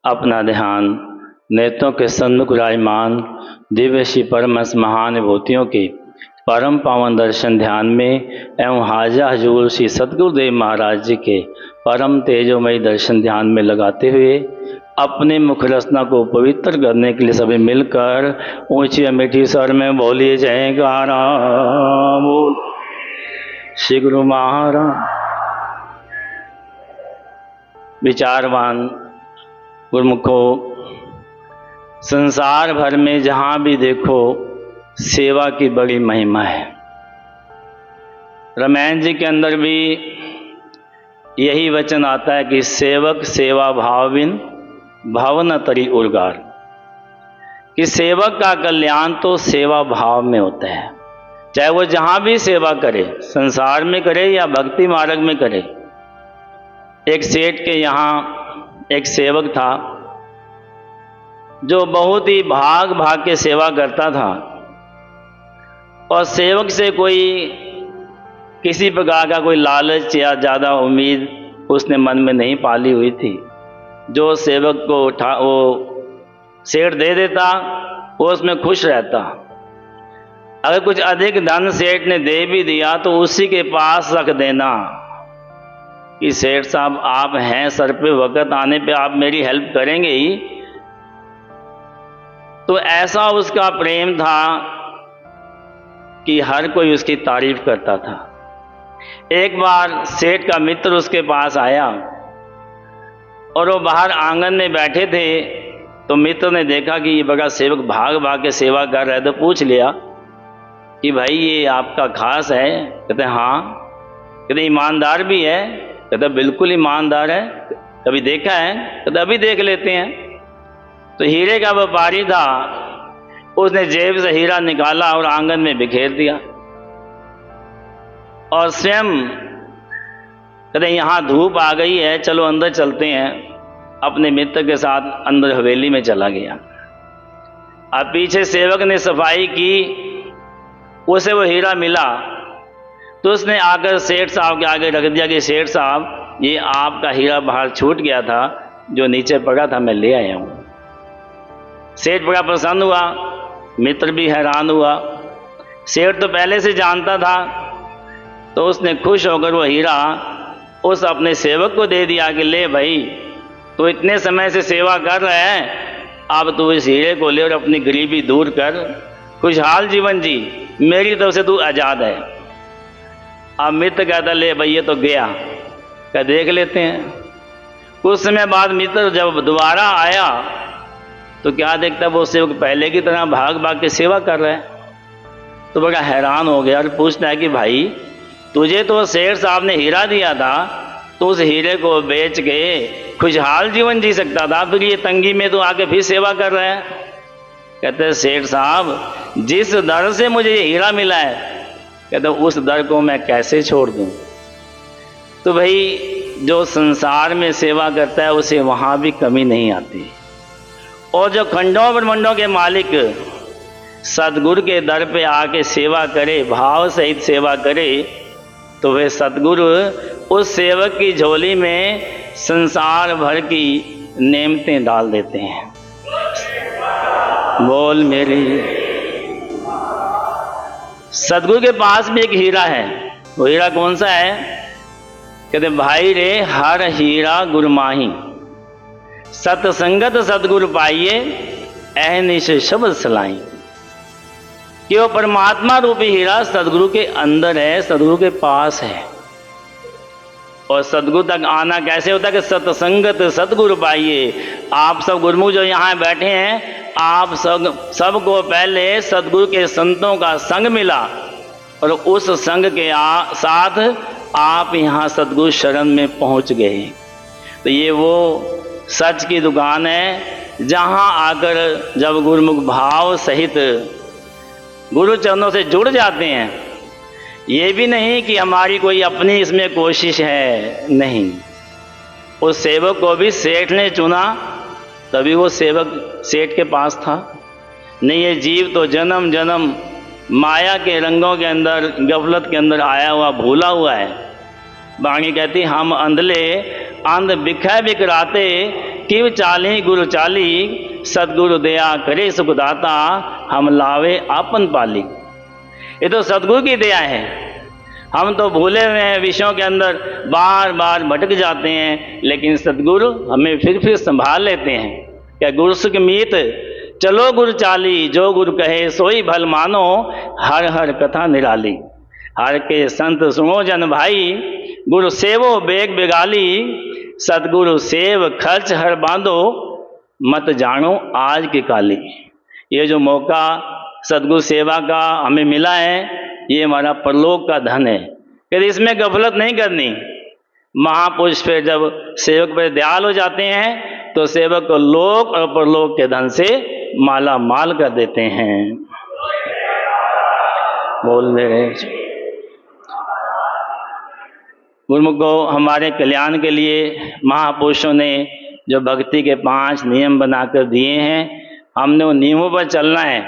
अपना ध्यान नेत्रों के सन्मुख विराजमान दिव्य श्री परमहंस महानुभूतियों के परम पावन दर्शन ध्यान में एवं हाजा हजूर श्री सद्गुरुदेव महाराज जी के परम तेजोमयी दर्शन ध्यान में लगाते हुए अपने मुख रचना को पवित्र करने के लिए सभी मिलकर ऊंची मीठी स्वर में बोलिए जयकारा बोल श्री गुरु महाराज। विचारवान गुरुमुखो, संसार भर में जहाँ भी देखो सेवा की बड़ी महिमा है। रामायण जी के अंदर भी यही वचन आता है कि सेवक सेवा भाविन भवन तरी उर्गार, कि सेवक का कल्याण तो सेवा भाव में होता है। चाहे वो जहाँ भी सेवा करे, संसार में करे या भक्ति मार्ग में करे। एक सेठ के यहाँ एक सेवक था जो बहुत ही भाग भाग के सेवा करता था और सेवक से कोई किसी प्रकार का कोई लालच या ज़्यादा उम्मीद उसने मन में नहीं पाली हुई थी। जो सेवक को वो सेठ दे देता वो उसमें खुश रहता। अगर कुछ अधिक धन सेठ ने दे भी दिया तो उसी के पास रख देना कि सेठ साहब आप हैं सर पे, वक़्त आने पे आप मेरी हेल्प करेंगे ही। तो ऐसा उसका प्रेम था कि हर कोई उसकी तारीफ करता था। एक बार सेठ का मित्र उसके पास आया और वो बाहर आंगन में बैठे थे, तो मित्र ने देखा कि ये बड़ा सेवक भाग भाग के सेवा कर रहा है, तो पूछ लिया कि भाई ये आपका खास है? कहते हाँ। कहते ईमानदार भी है? कहते बिल्कुल ईमानदार है। कभी देखा है? कहते अभी देख लेते हैं। तो हीरे का व्यापारी था, उसने जेब से हीरा निकाला और आंगन में बिखेर दिया और स्वयं कहते यहाँ धूप आ गई है, चलो अंदर चलते हैं। अपने मित्र के साथ अंदर हवेली में चला गया। अब पीछे सेवक ने सफाई की, उसे वो हीरा मिला तो उसने आकर सेठ साहब के आगे रख दिया कि सेठ साहब ये आपका हीरा बाहर छूट गया था, जो नीचे पड़ा था मैं ले आया हूँ। सेठ बड़ा प्रसन्न हुआ, मित्र भी हैरान हुआ। सेठ तो पहले से जानता था, तो उसने खुश होकर वो हीरा उस अपने सेवक को दे दिया कि ले भाई, तो इतने समय से सेवा कर रहा है, अब तू इस हीरे को ले और अपनी गरीबी दूर कर, खुशहाल जीवन जी, मेरी तरफ से तू आज़ाद है। अब मित्र कहता ले भाई ये तो गया, क्या देख लेते हैं। कुछ समय बाद मित्र जब दोबारा आया तो क्या देखता वो सेवक पहले की तरह भाग भाग के सेवा कर रहा है। तो बड़ा हैरान हो गया और पूछता है कि भाई तुझे तो सेठ साहब ने हीरा दिया था, तो उस हीरे को बेच के खुशहाल जीवन जी सकता था, फिर ये तंगी में तो आके फिर सेवा कर रहा है। कहते हैं सेठ साहब जिस दर से मुझे ये हीरा मिला है, कहते उस दर को मैं कैसे छोड़ दूं। तो भाई जो संसार में सेवा करता है उसे वहाँ भी कमी नहीं आती। और जो खंडों ब्रह्मंडों के मालिक सदगुरु के दर पे आके सेवा करे, भाव सहित सेवा करे, तो वे सदगुरु उस सेवक की झोली में संसार भर की नेमतें डाल देते हैं। बोल मेरी। सदगुरु के पास भी एक हीरा है। वो हीरा कौन सा है? कहते भाई रे हर हीरा गुरमाही, सतसंगत सदगुरु पाइए अहनिश शब्द सलाई। कि वो परमात्मा रूपी हीरा सदगुरु के अंदर है, सदगुरु के पास है। और सदगुरु तक आना कैसे होता है कि सतसंगत सदगुरु पाइए। आप सब गुरुमुख जो यहाँ बैठे हैं, आप सबको पहले सदगुरु के संतों का संग मिला और उस संग के साथ आप यहाँ सदगुरु शरण में पहुँच गए। तो ये वो सच की दुकान है जहाँ आकर जब गुरुमुख भाव सहित गुरु चरणों से जुड़ जाते हैं, ये भी नहीं कि हमारी कोई अपनी इसमें कोशिश है, नहीं। उस सेवक को भी सेठ ने चुना, तभी वो सेवक सेठ के पास था। नहीं ये जीव तो जन्म जन्म माया के रंगों के अंदर, गफलत के अंदर आया हुआ, भूला हुआ है। बाणी कहती हम अंधले अंध बिखै बिकराते, किव चाली गुरु चाली, सदगुरु दया करे सुखदाता, हम लावे आपन पाली। ये तो सदगुरु की दया है। हम तो भूले हुए हैं विषयों के अंदर, बार बार भटक जाते हैं, लेकिन सदगुरु हमें फिर संभाल लेते हैं। क्या गुरु सुख मीत चलो गुरु चाली, जो गुरु कहे सोई भल मानो, हर हर कथा निराली। हर के संत सुनो जन भाई, गुरु सेवो बेग बेगाली, सदगुरु सेव खर्च हर बांधो, मत जानो आज की काली। ये जो मौका सदगुरु सेवा का हमें मिला है, ये हमारा परलोक का धन है, फिर इसमें गफलत नहीं करनी। महापुरुष फिर जब सेवक पर दयाल हो जाते हैं तो सेवक को लोक और परलोक के धन से माला माल कर देते हैं। बोल रहे गुरुमुख को हमारे कल्याण के लिए महापुरुषों ने जो भक्ति के 5 नियम बनाकर दिए हैं, हमने उन नियमों पर चलना है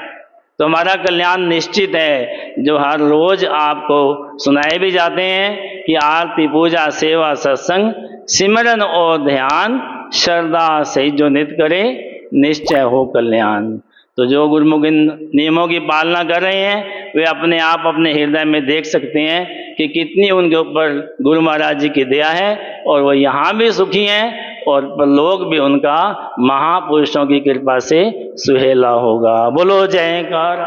तो हमारा कल्याण निश्चित है। जो हर रोज आपको सुनाए भी जाते हैं कि आरती पूजा सेवा सत्संग सिमरन और ध्यान, श्रद्धा से जो नित्य करे निश्चय हो कल्याण। तो जो गुरुमुख इन नियमों की पालना कर रहे हैं, वे अपने आप अपने हृदय में देख सकते हैं कि कितनी उनके ऊपर गुरु महाराज जी की दया है, और वो यहाँ भी सुखी हैं और परलोक भी उनका महापुरुषों की कृपा से सुहेला होगा। बोलो जयकार।